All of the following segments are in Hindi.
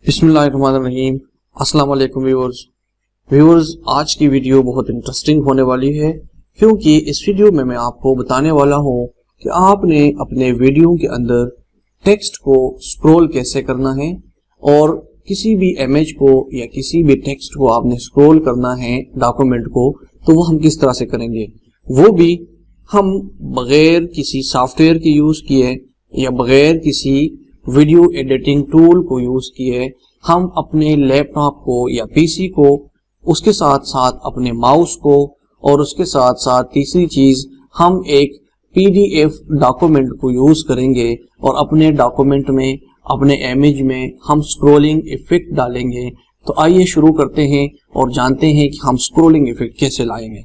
बिस्मिल्लाहिर्रहमानिर्रहीम। अस्सलाम वालेकुम व्यूअर्स, आज की वीडियो बहुत इंटरेस्टिंग होने वाली है क्योंकि इस वीडियो में मैं आपको बताने वाला हूं कि आपने अपने वीडियो के अंदर टेक्स्ट को स्क्रॉल कैसे करना है और किसी भी इमेज को या किसी भी टेक्स्ट को आपने स्क्रॉल करना है डॉक्यूमेंट को, तो वो हम किस तरह से करेंगे, वो भी हम बगैर किसी सॉफ्टवेयर के यूज किए या बगैर किसी वीडियो एडिटिंग टूल को यूज किए हम अपने लैपटॉप को या पीसी को, उसके साथ साथ अपने माउस को और उसके साथ साथ तीसरी चीज हम एक पीडीएफ डॉक्यूमेंट को यूज करेंगे और अपने डॉक्यूमेंट में, अपने इमेज में हम स्क्रॉलिंग इफेक्ट डालेंगे। तो आइए शुरू करते हैं और जानते हैं कि हम स्क्रॉलिंग इफेक्ट कैसे लाएंगे।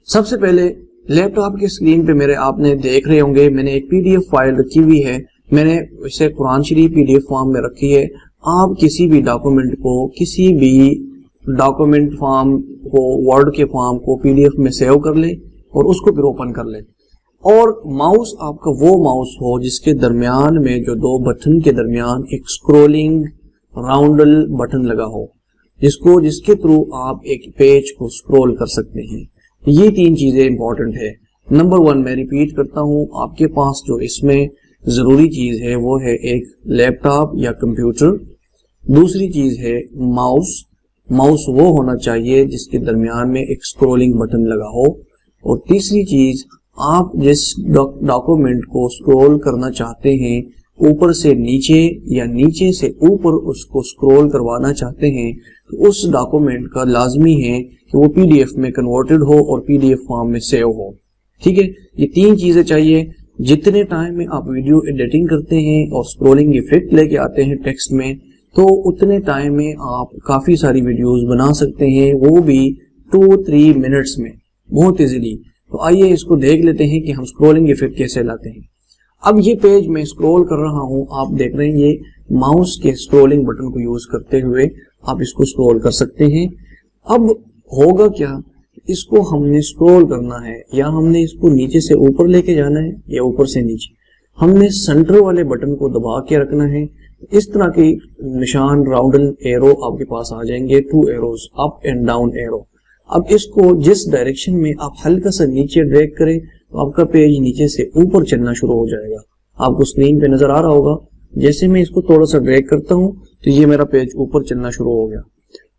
सबसे पहले लैपटॉप की स्क्रीन पे मेरे आपने देख रहे होंगे मैंने एक पीडीएफ फाइल रखी हुई है। मैंने इसे कुरान शरीफ पीडीएफ फॉर्म में रखी है। आप किसी भी डॉक्यूमेंट को, किसी भी डॉक्यूमेंट फॉर्म को, वर्ड के फॉर्म को पीडीएफ में सेव कर ले और उसको फिर ओपन कर ले। और माउस आपका वो माउस हो जिसके दरमियान में, जो दो बटन के दरमियान एक स्क्रॉलिंग राउंडल बटन लगा हो, जिसके थ्रू आप एक पेज को स्क्रॉल कर सकते हैं। ये तीन चीजें इंपॉर्टेंट है। नंबर 1 मैं रिपीट करता हूँ, आपके पास जो इसमें जरूरी चीज है वो है एक लैपटॉप या कंप्यूटर। दूसरी चीज है माउस वो होना चाहिए जिसके दरमियान में एक स्क्रॉलिंग बटन लगा हो। और तीसरी चीज, आप जिस डॉक्यूमेंट को स्क्रॉल करना चाहते हैं, ऊपर से नीचे या नीचे से ऊपर उसको स्क्रॉल करवाना चाहते हैं, तो उस डॉक्यूमेंट का लाजमी है कि वो पीडीएफ में कन्वर्टेड हो और पीडीएफ फॉर्म में सेव हो। ठीक है, ये तीन चीजें चाहिए। जितने टाइम में आप वीडियो एडिटिंग करते हैं और स्क्रॉलिंग इफेक्ट लेके आते हैं टेक्स्ट में, तो उतने टाइम में आप काफी सारी वीडियोस बना सकते हैं, वो भी 2-3 मिनट्स में बहुत इजीली। तो आइए इसको देख लेते हैं कि हम स्क्रॉलिंग इफेक्ट कैसे लाते हैं। अब ये पेज मैं स्क्रॉल कर रहा हूं, आप देख रहे हैं ये माउस के स्क्रॉलिंग बटन को यूज करते हुए आप इसको स्क्रॉल कर सकते हैं। अब होगा क्या, इसको हमने स्क्रॉल करना है या हमने इसको नीचे से ऊपर लेके जाना है या ऊपर से नीचे, हमने सेंटर वाले बटन को दबा के रखना है। इस तरह के निशान राउंडल एरो आपके पास आ जाएंगे, 2 arrows, up and down arrow. अब इसको जिस डायरेक्शन में आप हल्का सा नीचे ड्रैग करें तो आपका पेज नीचे से ऊपर चलना शुरू हो जाएगा। आपको स्क्रीन पे नजर आ रहा होगा, जैसे मैं इसको थोड़ा सा ड्रैग करता हूं तो ये मेरा पेज ऊपर चलना शुरू हो गया।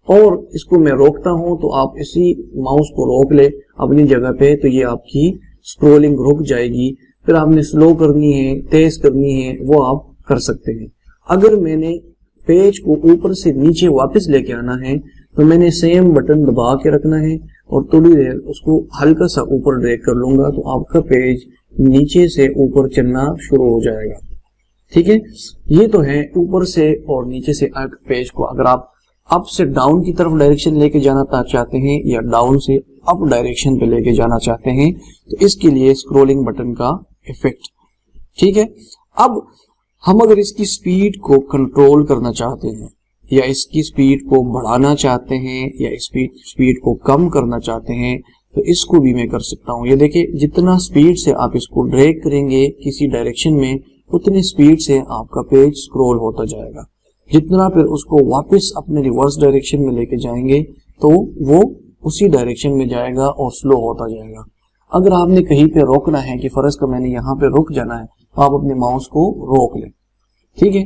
और इसको मैं रोकता हूं तो आप इसी माउस को रोक ले अपनी जगह पे, तो ये आपकी स्क्रॉलिंग रुक जाएगी। फिर आपने स्लो करनी है, तेज करनी है, वो आप कर सकते हैं। अगर मैंने पेज को ऊपर से नीचे वापस लेके आना है तो मैंने सेम बटन दबा के रखना है और थोड़ी देर उसको हल्का सा ऊपर ड्रैग कर लूंगा तो आपका पेज नीचे से ऊपर चलना शुरू हो जाएगा। ठीक है, ये तो है ऊपर से और नीचे से पेज को अगर आप अप से डाउन की तरफ डायरेक्शन लेके जाना चाहते हैं या डाउन से अप डायरेक्शन पे लेके जाना चाहते हैं, तो इसके लिए स्क्रॉलिंग बटन का इफेक्ट। ठीक है, अब हम अगर इसकी स्पीड को कंट्रोल करना चाहते हैं या इसकी स्पीड को बढ़ाना चाहते हैं या स्पीड को कम करना चाहते हैं, तो इसको भी मैं कर सकता हूं। ये देखिए, जितना स्पीड से आप इसको ड्रैग करेंगे किसी डायरेक्शन में, उतनी स्पीड से आपका पेज स्क्रॉल होता जाएगा। जितना फिर उसको वापस अपने रिवर्स डायरेक्शन में लेके जाएंगे तो वो उसी डायरेक्शन में जाएगा और स्लो होता जाएगा। अगर आपने कहीं पे रोकना है कि फर्ज का मैंने यहाँ पे रुक जाना है, तो आप अपने माउस को रोक लें। ठीक है,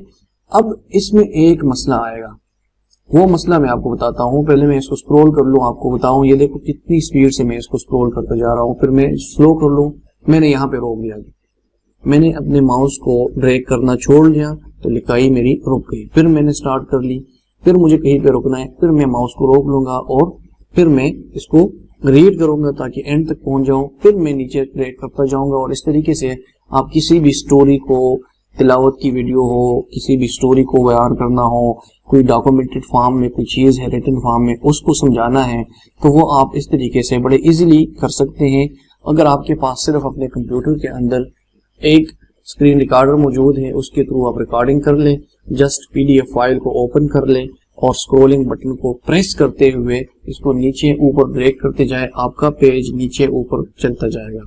अब इसमें एक मसला आएगा, वो मसला मैं आपको बताता हूँ। पहले मैं इसको स्क्रॉल कर लूँ, आपको बताऊं ये देखो कितनी स्पीड से मैं इसको स्क्रॉल करता जा रहा हूँ। फिर मैं स्लो कर लूँ, मैंने यहाँ पे रोक लिया, मैंने अपने माउस को ड्रैग करना छोड़ लिया तो लिखाई मेरी रुक गई। फिर मैंने स्टार्ट कर ली, फिर मुझे कहीं पे रुकना है, फिर मैं माउस को रोक लूंगा और फिर मैं इसको रीड करूंगा ताकि एंड तक पहुंच जाऊं। फिर मैं नीचे ड्रैग करता जाऊंगा और इस तरीके से आप किसी भी स्टोरी को, तिलावत की वीडियो हो, किसी भी स्टोरी को बयान करना हो, कोई डॉक्यूमेंटेड फॉर्म में कोई चीज है रिटन फॉर्म में, उसको समझाना है, तो वो आप इस तरीके से बड़े इजीली कर सकते हैं। अगर आपके पास सिर्फ अपने कंप्यूटर के अंदर एक स्क्रीन रिकॉर्डर मौजूद है, उसके थ्रू आप रिकॉर्डिंग कर लें, जस्ट पीडीएफ फाइल को ओपन कर लें और स्क्रॉलिंग बटन को प्रेस करते हुए इसको नीचे ऊपर ड्रैग करते जाए, आपका पेज नीचे ऊपर चलता जाएगा।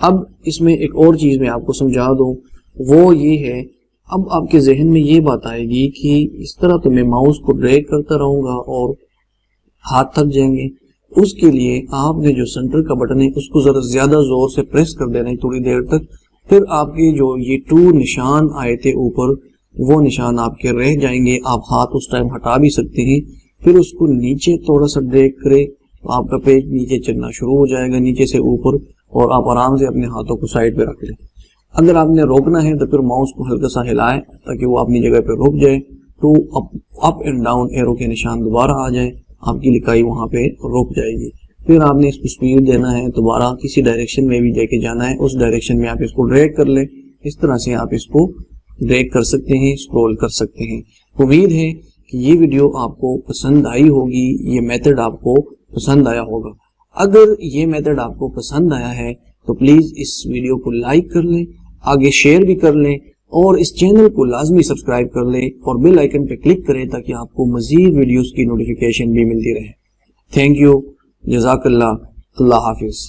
अब इसमें एक और चीज मैं आपको समझा दूं, वो ये है अब आपके जहन में ये बात आएगी कि इस तरह तो मैं माउस को ड्रैग करता रहूंगा और हाथ थक जाएंगे। उसके लिए आपने जो सेंटर का बटन है उसको जरा ज्यादा जोर से प्रेस कर देना है थोड़ी देर तक। फिर आपके जो ये 2 निशान आए थे ऊपर, वो निशान आपके रह जाएंगे। आप हाथ उस टाइम हटा भी सकते हैं। फिर उसको नीचे थोड़ा सा ड्रैग करें तो आपका पेज नीचे चलना शुरू हो जाएगा, नीचे से ऊपर, और आप आराम से अपने हाथों को साइड पे रख लें। अगर आपने रोकना है तो फिर माउस को हल्का सा हिलाएं ताकि वो अपनी जगह पे रुक जाए। तो अप एंड डाउन एरो के निशान दोबारा आ जाए, आपकी लिखाई वहां पे रुक जाएगी। फिर आपने इसको स्पीड देना है, दोबारा किसी डायरेक्शन में भी लेके जाना है, उस डायरेक्शन में आप इसको ड्रैग कर लें। इस तरह से आप इसको ड्रैग कर सकते हैं, स्क्रॉल कर सकते हैं। उम्मीद है कि ये वीडियो आपको पसंद आई होगी, ये मेथड आपको पसंद आया होगा। अगर ये मेथड आपको पसंद आया है तो प्लीज इस वीडियो को लाइक कर लें, आगे शेयर भी कर लें, और इस चैनल को लाजमी सब्सक्राइब कर लें और बेल आइकन पे क्लिक करें ताकि आपको मजीद वीडियोस की नोटिफिकेशन भी मिलती रहे। थैंक यू, जज़ाकल्लाह, अल्लाह हाफिज।